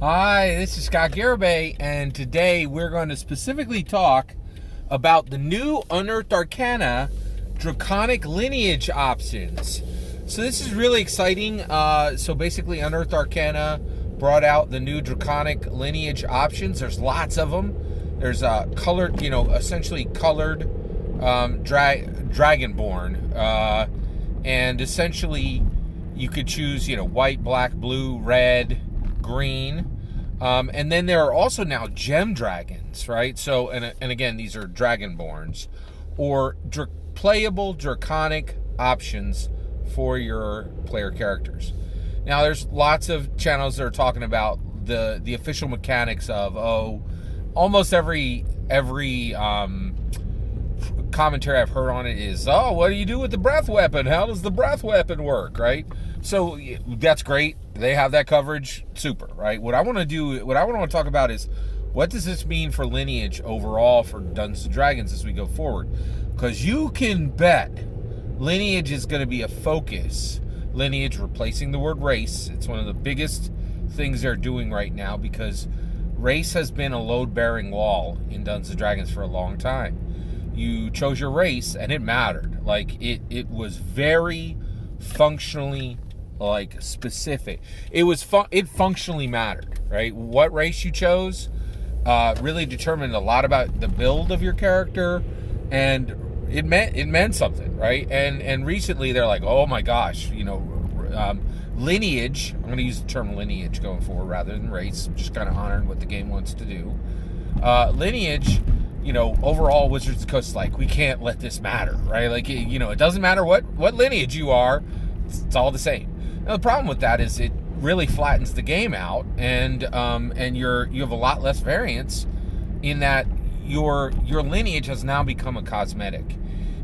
Hi, this is Scott Garibay, and today we're going to specifically talk about the new Unearthed Arcana Draconic Lineage options. So this is really exciting. So basically, Unearthed Arcana brought out the new Draconic Lineage options. There's lots of them. There's colored, essentially colored Dragonborn, and essentially you could choose, white, black, blue, red, green. And then there are also now gem dragons, right? So, and again, these are Dragonborns, or playable Draconic options for your player characters. Now, there's lots of channels that are talking about the official mechanics of, almost every commentary I've heard on it is, what do you do with the breath weapon? How does the breath weapon work, right? So that's great. They have that coverage. Super, right? What I want to talk about is, what does this mean for Lineage overall for Dungeons & Dragons as we go forward? Because you can bet Lineage is going to be a focus. Lineage replacing the word race. It's one of the biggest things they're doing right now, because race has been a load-bearing wall in Dungeons & Dragons for a long time. You chose your race, and it mattered. Like, it was very functionally, specific. It functionally mattered, right? What race you chose really determined a lot about the build of your character, and it meant something, right? And recently they're like, oh my gosh, lineage. I'm going to use the term lineage going forward rather than race, just kind of honoring what the game wants to do. Lineage, overall, Wizards of the Coast, we can't let this matter, right? It doesn't matter what lineage you are, it's all the same. Now, the problem with that is it really flattens the game out, and you have a lot less variance in that your lineage has now become a cosmetic,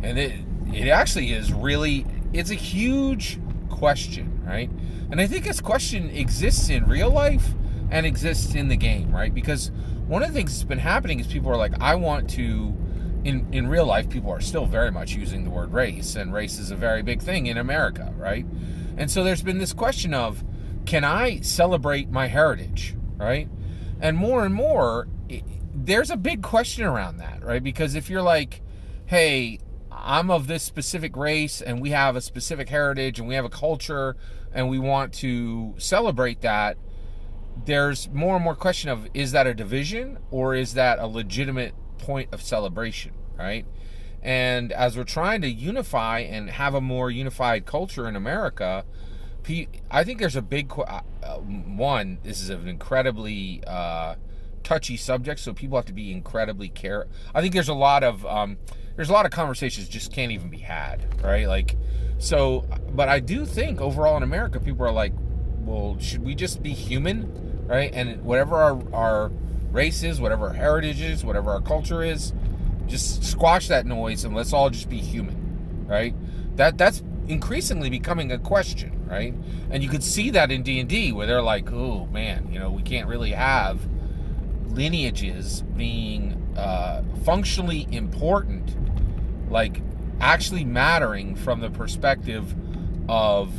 and it actually is really, it's a huge question, right? And I think this question exists in real life and exists in the game, right? Because one of the things that's been happening is people are like, I want to, in real life, people are still very much using the word race, and race is a very big thing in America, right? And so there's been this question of, can I celebrate my heritage, right? And more, there's a big question around that, right? Because if you're like, hey, I'm of this specific race, and we have a specific heritage, and we have a culture, and we want to celebrate that, there's more and more question of, is that a division, or is that a legitimate point of celebration, right? And as we're trying to unify and have a more unified culture in America, I think there's a big one. This is an incredibly touchy subject, so people have to be incredibly careful. I think there's a lot of conversations just can't even be had, right? But I do think overall in America, people are like, well, should we just be human, right? And whatever our race is, whatever our heritage is, whatever our culture is, just squash that noise and let's all just be human, right? That's increasingly becoming a question, right? And you could see that in D&D, where they're like, oh man, we can't really have lineages being functionally important, actually mattering from the perspective of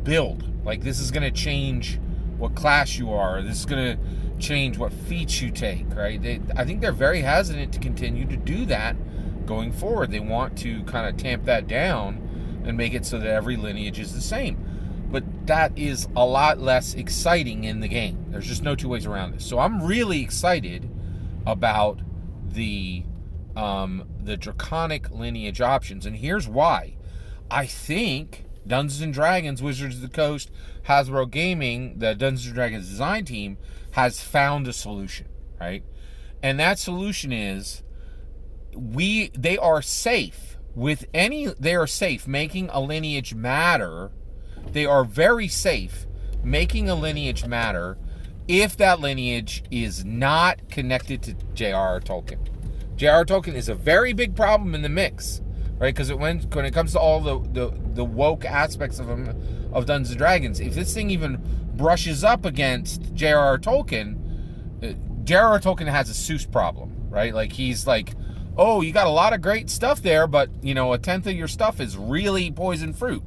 build. This is going to change what class you are. This is going to change what feats you take, right? I think they're very hesitant to continue to do that going forward. They want to kind of tamp that down and make it so that every lineage is the same. But that is a lot less exciting in the game. There's just no two ways around this. So I'm really excited about the Draconic Lineage options, and here's why. I think Dungeons & Dragons, Wizards of the Coast, Hasbro Gaming, the Dungeons & Dragons design team, has found a solution, right? And that solution is, they are safe making a lineage matter. They are very safe making a lineage matter if that lineage is not connected to J.R.R. Tolkien. J.R.R. Tolkien is a very big problem in the mix, right? Because when it comes to all the woke aspects of Dungeons & Dragons, if this thing even brushes up against J.R.R. Tolkien, J.R.R. Tolkien has a Seuss problem, right? He's like, oh, you got a lot of great stuff there, but, a tenth of your stuff is really poison fruit,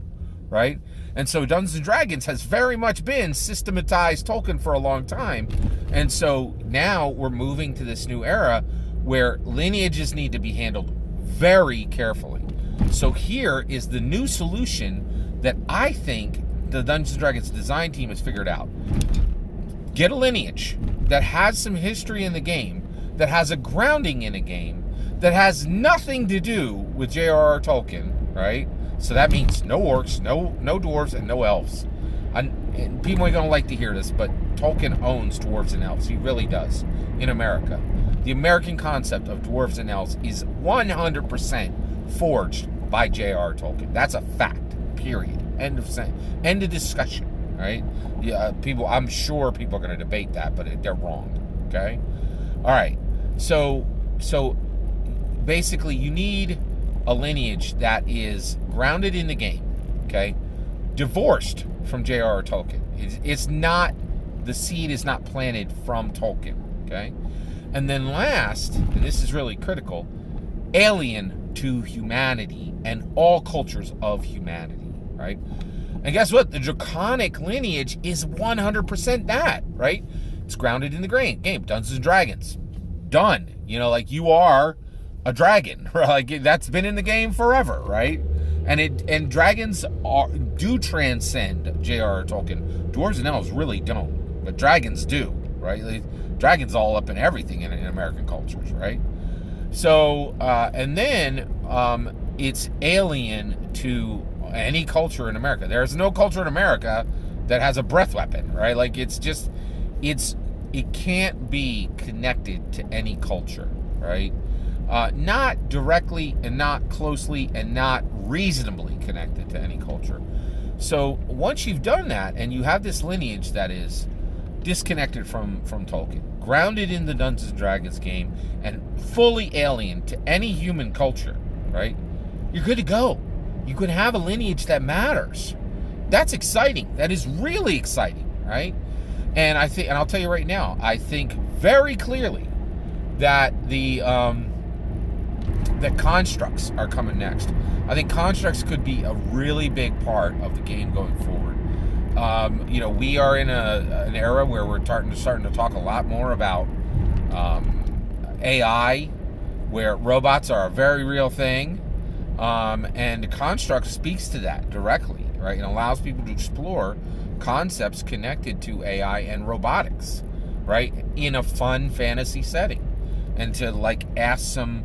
right? And so Dungeons & Dragons has very much been systematized Tolkien for a long time. And so now we're moving to this new era where lineages need to be handled very carefully. So here is the new solution that I think the Dungeons & Dragons design team has figured out. Get a lineage that has some history in the game, that has a grounding in a game, that has nothing to do with J.R.R. Tolkien, right? So that means no orcs, no dwarves, and no elves. And people ain't gonna like to hear this, but Tolkien owns dwarves and elves. He really does in America. The American concept of dwarves and elves is 100% forged by J.R.R. Tolkien. That's a fact. Period. End of discussion. Right? Yeah. I'm sure people are gonna debate that, but they're wrong. Okay. All right. So basically, you need a lineage that is grounded in the game, okay? Divorced from J.R.R. Tolkien. It's not, the seed is not planted from Tolkien, okay? And then last, and this is really critical, alien to humanity and all cultures of humanity, right? And guess what? The Draconic lineage is 100% that, right? It's grounded in the game. Dungeons & Dragons. Done. Like you are a dragon, right? Like that's been in the game forever, right? And dragons do transcend J.R.R. Tolkien. Dwarves and elves really don't, but dragons do, right? Dragons all up in everything in American cultures, right? So and then it's alien to any culture in America. There's no culture in America that has a breath weapon, right? Like it can't be connected to any culture, right? Not directly and not closely and not reasonably connected to any culture. So once you've done that and you have this lineage that is disconnected from Tolkien, grounded in the Dungeons & Dragons game, and fully alien to any human culture, right? You're good to go. You can have a lineage that matters. That's exciting. That is really exciting, right? And I'll tell you right now, I think very clearly that that constructs are coming next. I think constructs could be a really big part of the game going forward. We are in an era where we're starting to talk a lot more about AI, where robots are a very real thing, and construct speaks to that directly, right? And allows people to explore concepts connected to AI and robotics, right, in a fun fantasy setting, and to ask some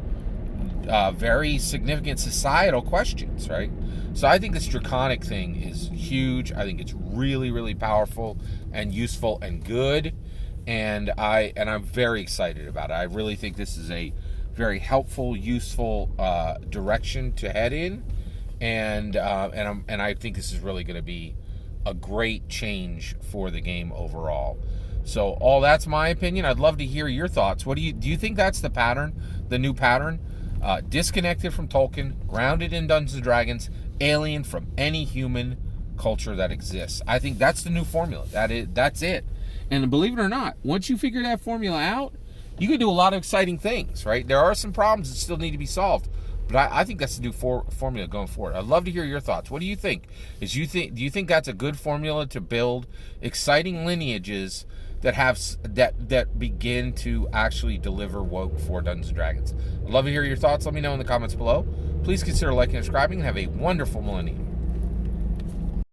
very significant societal questions, right? So I think this Draconic thing is huge. I think it's really, really powerful and useful and good, and I'm very excited about it. I really think this is a very helpful, useful direction to head in, and I think this is really going to be a great change for the game overall. So all that's my opinion. I'd love to hear your thoughts. Do you think that's the pattern, the new pattern? Disconnected from Tolkien, grounded in Dungeons & Dragons, alien from any human culture that exists. I think that's the new formula. That's it. And believe it or not, once you figure that formula out, you can do a lot of exciting things, right? There are some problems that still need to be solved, but I think that's the new formula going forward. I'd love to hear your thoughts. What do you think? Do you think that's a good formula to build exciting lineages that begin to actually deliver woke for Dungeons & Dragons? I'd love to hear your thoughts. Let me know in the comments below. Please consider liking and subscribing, and have a wonderful millennium.